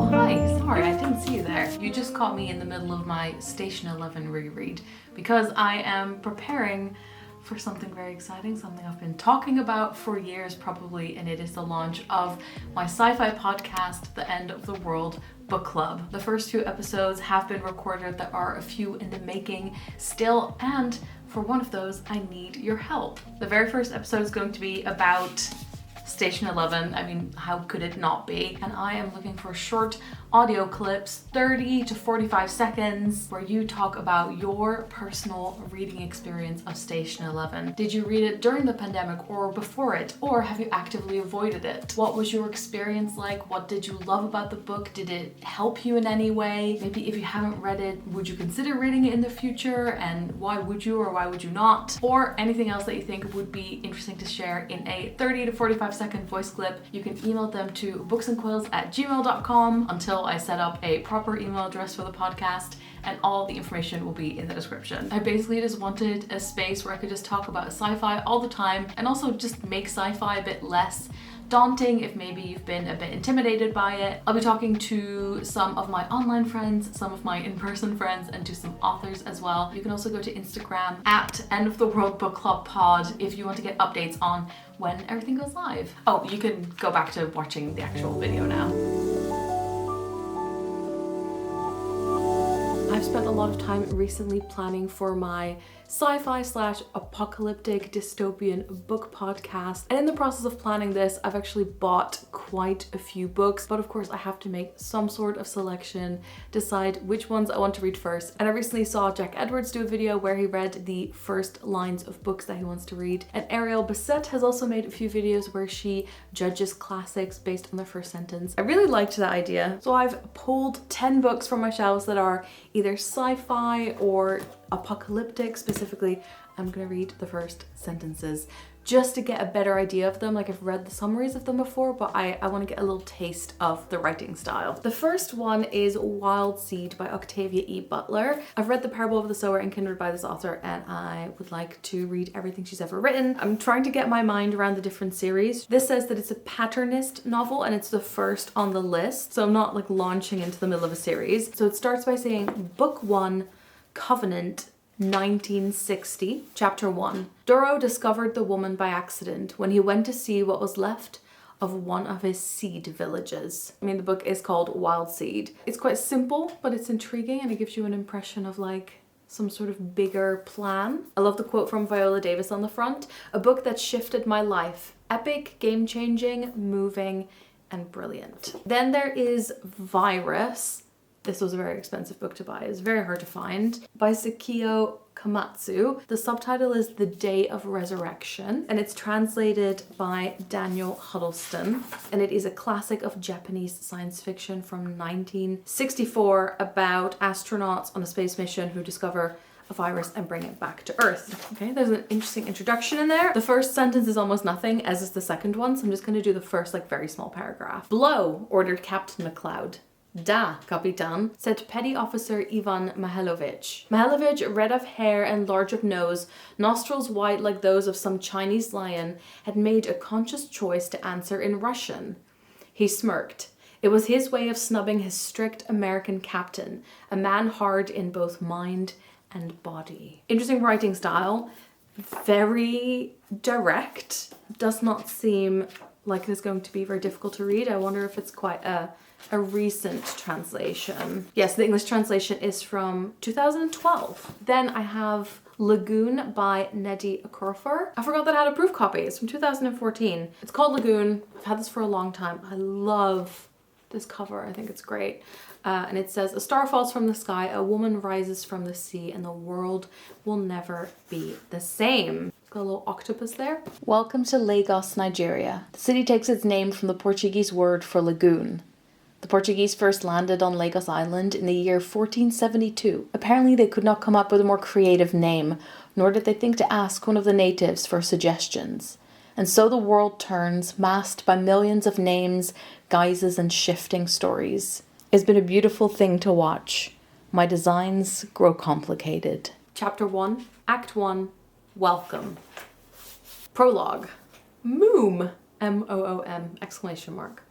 hi. Sorry, I didn't see you there. You just caught me in the middle of my Station 11 reread because I am preparing for something very exciting, something I've been talking about for years probably, and it is the launch of my sci-fi podcast, The End of the World Book Club. The first 2 episodes have been recorded. There are a few in the making still, and for one of those, I need your help. The very first episode is going to be about Station 11. I mean, how could it not be? And I am looking for short audio clips, 30 to 45 seconds, where you talk about your personal reading experience of Station 11. Did you read it during the pandemic or before it? Or have you actively avoided it? What was your experience like? What did you love about the book? Did it help you in any way? Maybe if you haven't read it, would you consider reading it in the future? And why would you or why would you not? Or anything else that you think would be interesting to share in a 30 to 45 second voice clip. You can email them to booksandquills@gmail.com until I set up a proper email address for the podcast, and all the information will be in the description. I basically just wanted a space where I could just talk about sci-fi all the time, and also just make sci-fi a bit less daunting if maybe you've been a bit intimidated by it. I'll be talking to some of my online friends, some of my in-person friends, and to some authors as well. You can also go to Instagram at End of the World Book Club Pod if you want to get updates on when everything goes live. Oh, you can go back to watching the actual video now. I've spent a lot of time recently planning for my sci-fi / apocalyptic dystopian book podcast, and in the process of planning this I've actually bought quite a few books, but of course I have to make some sort of selection, decide which ones I want to read first. And I recently saw Jack Edwards do a video where he read the first lines of books that he wants to read, and Ariel Bissett has also made a few videos where she judges classics based on their first sentence. I really liked that idea, so I've pulled 10 books from my shelves that are either sci-fi or apocalyptic. Specifically, I'm gonna read the first sentences just to get a better idea of them. Like, I've read the summaries of them before, but I want to get a little taste of the writing style. The first one is Wild Seed by Octavia E. Butler. I've read The Parable of the Sower and Kindred by this author, and I would like to read everything she's ever written. I'm trying to get my mind around the different series. This says that it's a patternist novel, and it's the first on the list, so I'm not like launching into the middle of a series. So it starts by saying Book 1, Covenant, 1960, Chapter 1. Duro discovered the woman by accident when he went to see what was left of one of his seed villages. I mean, the book is called Wild Seed. It's quite simple, but it's intriguing, and it gives you an impression of like some sort of bigger plan. I love the quote from Viola Davis on the front. A book that shifted my life. Epic, game-changing, moving, and brilliant. Then there is Virus. This was a very expensive book to buy. It's very hard to find. By Sakyo Komats. The subtitle is The Day of Resurrection, and it's translated by Daniel Huddleston. And it is a classic of Japanese science fiction from 1964 about astronauts on a space mission who discover a virus and bring it back to Earth. Okay, there's an interesting introduction in there. The first sentence is almost nothing, as is the second one, so I'm just gonna do the first like very small paragraph. Blow, ordered Captain McLeod. Da, Kapitan, said Petty Officer Ivan Mihailovich. Mihailovich, red of hair and large of nose, nostrils white like those of some Chinese lion, had made a conscious choice to answer in Russian. He smirked. It was his way of snubbing his strict American captain, a man hard in both mind and body. Interesting writing style, very direct, does not seem like it's going to be very difficult to read. I wonder if it's quite a recent translation. Yes, the English translation is from 2012. Then I have Lagoon by Nnedi Okorafor. I forgot that I had a proof copy. It's from 2014. It's called Lagoon. I've had this for a long time. I love this cover. I think it's great. And it says, a star falls from the sky, a woman rises from the sea, and the world will never be the same. It's got a little octopus there. Welcome to Lagos, Nigeria. The city takes its name from the Portuguese word for lagoon. The Portuguese first landed on Lagos Island in the year 1472. Apparently they could not come up with a more creative name, nor did they think to ask one of the natives for suggestions. And so the world turns, masked by millions of names, guises, and shifting stories. It's been a beautiful thing to watch. My designs grow complicated. Chapter 1, Act 1, Welcome. Prologue. Moom! M-O-O-M! Exclamation mark.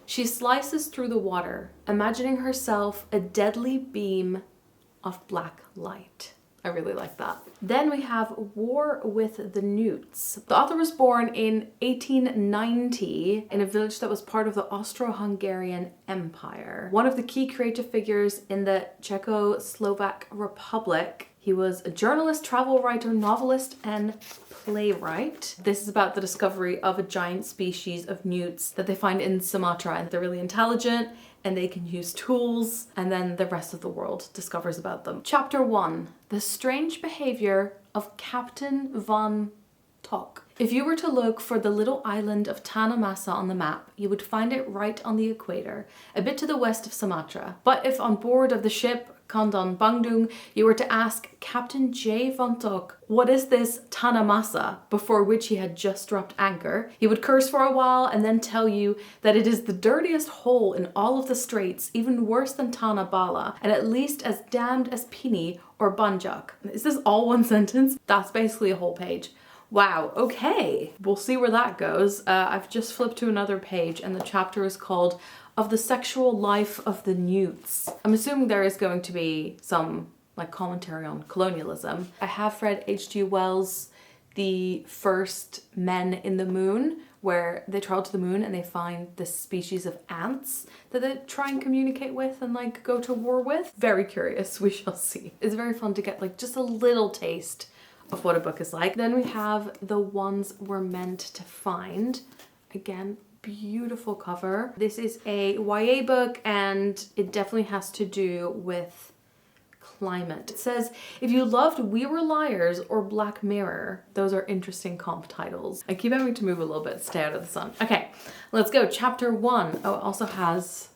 She slices through the water, imagining herself a deadly beam of black light. I really like that. Then we have War with the Newts. The author was born in 1890 in a village that was part of the Austro-Hungarian Empire. One of the key creative figures in the Czechoslovak Republic. He was a journalist, travel writer, novelist, and playwright. This is about the discovery of a giant species of newts that they find in Sumatra, and they're really intelligent and they can use tools, and then the rest of the world discovers about them. Chapter 1, The Strange Behavior of Captain von Tok. If you were to look for the little island of Tanah Masa on the map, you would find it right on the equator, a bit to the west of Sumatra. But if on board of the ship Kondon Bandung, you were to ask Captain J. von Tok, what is this Tanah Masa, before which he had just dropped anchor, he would curse for a while and then tell you that it is the dirtiest hole in all of the straits, even worse than Tanah Bala, and at least as damned as Pini or Banjak. Is this all one sentence? That's basically a whole page. Wow, okay. We'll see where that goes. I've just flipped to another page and the chapter is called Of the Sexual Life of the Newts. I'm assuming there is going to be some like commentary on colonialism. I have read H.G. Wells' The First Men in the Moon, where they travel to the moon and they find this species of ants that they try and communicate with and like go to war with. Very curious, we shall see. It's very fun to get like just a little taste of what a book is like. Then we have The Ones We're Meant to Find. Again, beautiful cover. This is a YA book and it definitely has to do with climate. It says, if you loved We Were Liars or Black Mirror, those are interesting comp titles. I keep having to move a little bit, stay out of the sun. Okay, let's go. Chapter 1. Oh, it also has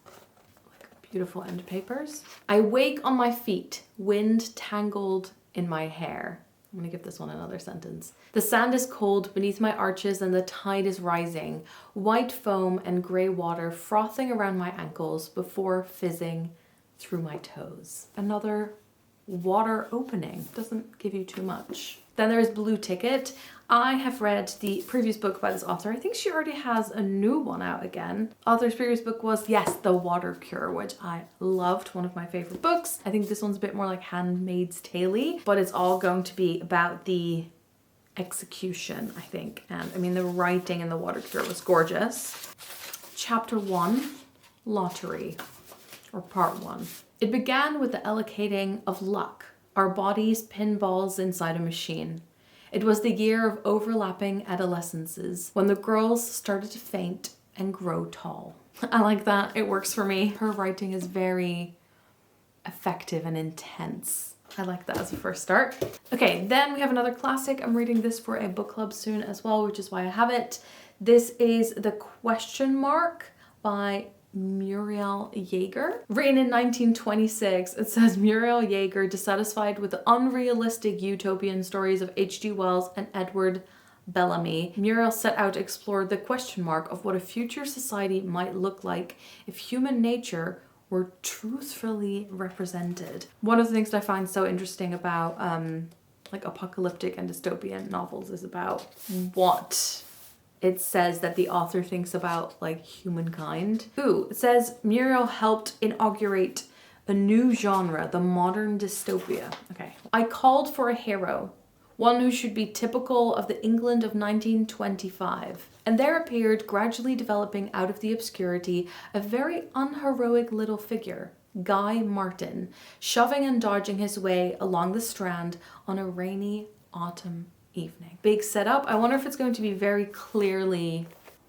like beautiful end papers. I wake on my feet, wind tangled in my hair. I'm gonna give this one another sentence. The sand is cold beneath my arches and the tide is rising. White foam and grey water frothing around my ankles before fizzing through my toes. Another water opening. Doesn't give you too much. Then there's Blue Ticket. I have read the previous book by this author. I think she already has a new one out again. Author's previous book was, yes, The Water Cure, which I loved, one of my favorite books. I think this one's a bit more like Handmaid's Tale-y, but it's all going to be about the execution, I think. And I mean, the writing in The Water Cure was gorgeous. Chapter 1, Lottery, or Part 1. It began with the allocating of luck, our bodies pinballs inside a machine. It was the year of overlapping adolescences, when the girls started to faint and grow tall. I like that. It works for me. Her writing is very effective and intense. I like that as a first start. Okay, then we have another classic. I'm reading this for a book club soon as well, which is why I have it. This is The Question Mark by Muriel Jaeger. Written in 1926, it says Muriel Jaeger, dissatisfied with the unrealistic utopian stories of H.G. Wells and Edward Bellamy, Muriel set out to explore the question mark of what a future society might look like if human nature were truthfully represented. One of the things that I find so interesting about like apocalyptic and dystopian novels is about what it says that the author thinks about like humankind. Ooh, it says Muriel helped inaugurate a new genre, the modern dystopia. Okay. I called for a hero, one who should be typical of the England of 1925. And there appeared, gradually developing out of the obscurity, a very unheroic little figure, Guy Martin, shoving and dodging his way along the Strand on a rainy autumn evening. Big setup. I wonder if it's going to be very clearly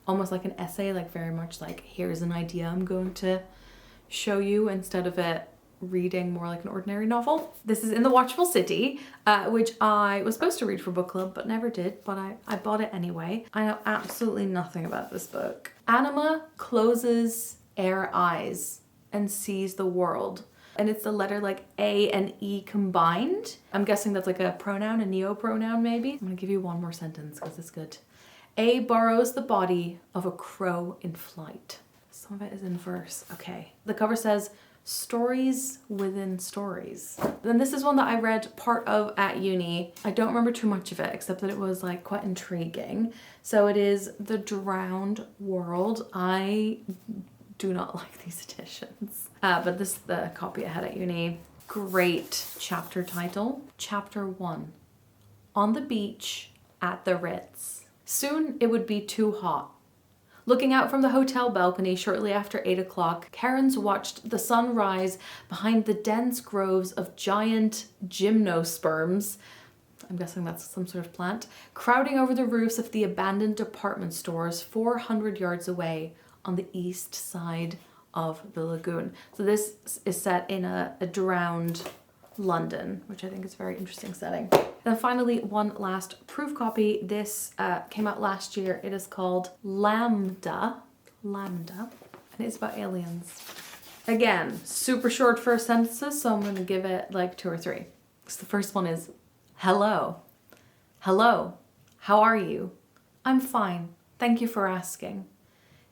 almost like an essay, like very much like here's an idea I'm going to show you, instead of it reading more like an ordinary novel. This is in the Watchful City, which I was supposed to read for book club but never did, but I bought it anyway. I know absolutely nothing about this book. Anima closes her eyes and sees the world. And it's the letter like A and E combined. I'm guessing that's like a pronoun, a neo-pronoun maybe. I'm gonna give you one more sentence because it's good. A borrows the body of a crow in flight. Some of it is in verse. Okay. The cover says, stories within stories. Then this is one that I read part of at uni. I don't remember too much of it, except that it was like quite intriguing. So it is The Drowned World. I do not like these editions. But this is the copy I had at uni. Great chapter title. Chapter 1. On the beach at the Ritz. Soon it would be too hot. Looking out from the hotel balcony shortly after 8 o'clock, Karens watched the sun rise behind the dense groves of giant gymnosperms, I'm guessing that's some sort of plant, crowding over the roofs of the abandoned department stores 400 yards away on the east side of the lagoon. So this is set in a drowned London, which I think is a very interesting setting. Then finally, one last proof copy. This came out last year. It is called Lambda, and it's about aliens. Again, super short first sentences, so I'm gonna give it like 2 or 3. So the first one is, hello. Hello, how are you? I'm fine, thank you for asking.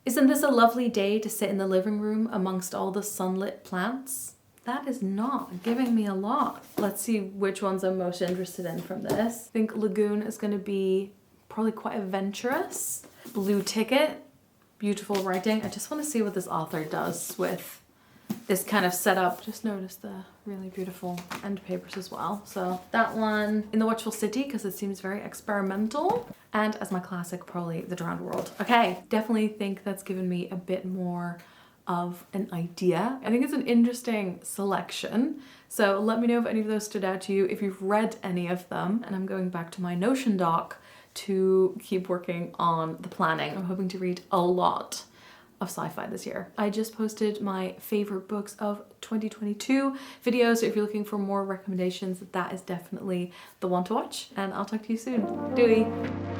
Isn't this a lovely day to sit in the living room amongst all the sunlit plants? That is not giving me a lot. Let's see which ones I'm most interested in from this. I think Lagoon is going to be probably quite adventurous. Blue Ticket, beautiful writing. I just want to see what this author does with this kind of setup. Just noticed the really beautiful end papers as well. So that one, In the Watchful City, because it seems very experimental. And as my classic, probably The Drowned World. Okay, definitely think that's given me a bit more of an idea. I think it's an interesting selection. So let me know if any of those stood out to you, if you've read any of them. And I'm going back to my Notion doc to keep working on the planning. I'm hoping to read a lot of sci-fi this year. I just posted my favorite books of 2022 video, so if you're looking for more recommendations, that is definitely the one to watch. And I'll talk to you soon. Doei!